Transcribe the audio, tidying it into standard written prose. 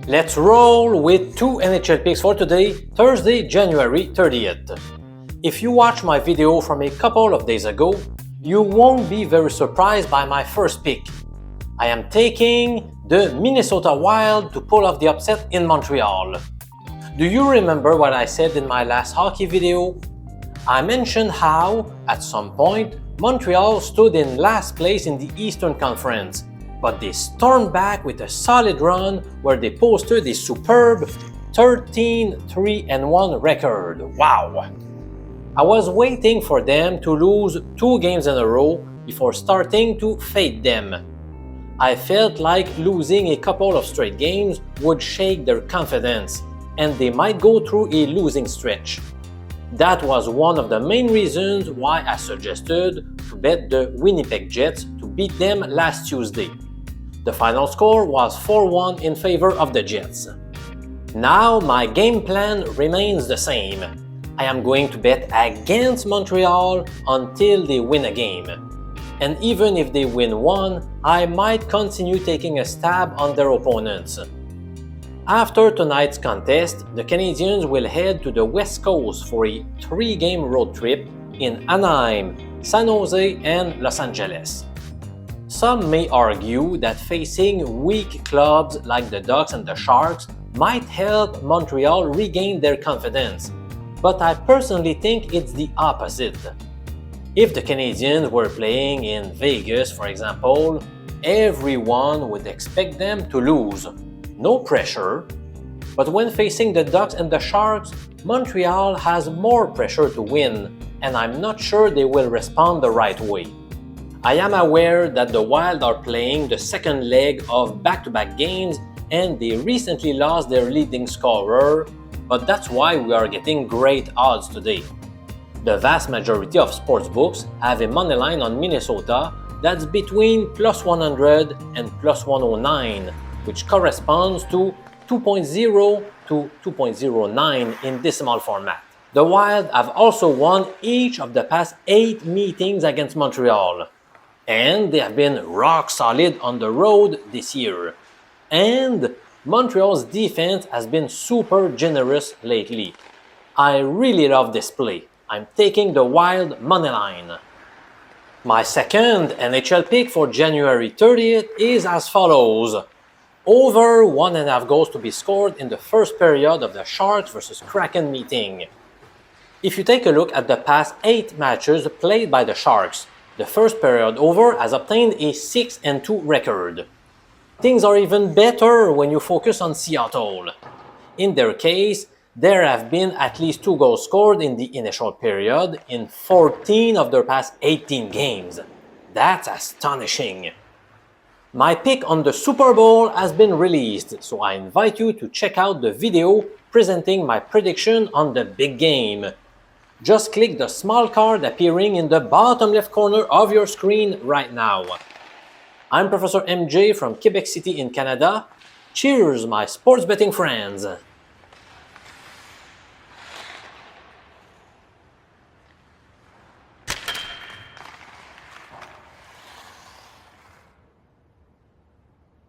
Let's roll with two NHL picks for today, Thursday, January 30th. If you watched my video from a couple of days ago, you won't be very surprised by my first pick. I am taking the Minnesota Wild to pull off the upset in Montreal. Do you remember what I said in my last hockey video? I mentioned how, at some point, Montreal stood in last place in the Eastern Conference, but they stormed back with a solid run where they posted a superb 13-3-1 record. Wow! I was waiting for them to lose 2 games in a row before starting to fade them. I felt like losing a couple of straight games would shake their confidence, and they might go through a losing stretch. That was one of the main reasons why I suggested to bet the Winnipeg Jets to beat them last Tuesday. The final score was 4-1 in favor of the Jets. Now my game plan remains the same. I am going to bet against Montreal until they win a game. And even if they win one, I might continue taking a stab on their opponents. After tonight's contest, the Canadiens will head to the West Coast for a 3-game road trip in Anaheim, San Jose, and Los Angeles. Some may argue that facing weak clubs like the Ducks and the Sharks might help Montreal regain their confidence, but I personally think it's the opposite. If the Canadiens were playing in Vegas, for example, everyone would expect them to lose. No pressure. But when facing the Ducks and the Sharks, Montreal has more pressure to win, and I'm not sure they will respond the right way. I am aware that the Wild are playing the second leg of back-to-back games and they recently lost their leading scorer, but that's why we are getting great odds today. The vast majority of sportsbooks have a money line on Minnesota that's between +100 and +109, which corresponds to 2.0 to 2.09 in decimal format. The Wild have also won each of the past 8 meetings against Montreal, and they have been rock solid on the road this year. And Montreal's defense has been super generous lately. I really love this play. I'm taking the Wild money line. My second NHL pick for January 30th is as follows. Over 1.5 goals to be scored in the first period of the Sharks vs Kraken meeting. If you take a look at the past 8 matches played by the Sharks, the first period over has obtained a 6-2 record. Things are even better when you focus on Seattle. In their case, there have been at least 2 goals scored in the initial period in 14 of their past 18 games. That's astonishing. My pick on the Super Bowl has been released, so I invite you to check out the video presenting my prediction on the big game. Just click the small card appearing in the bottom left corner of your screen right now. I'm Professor MJ from Quebec City in Canada. Cheers, my sports betting friends!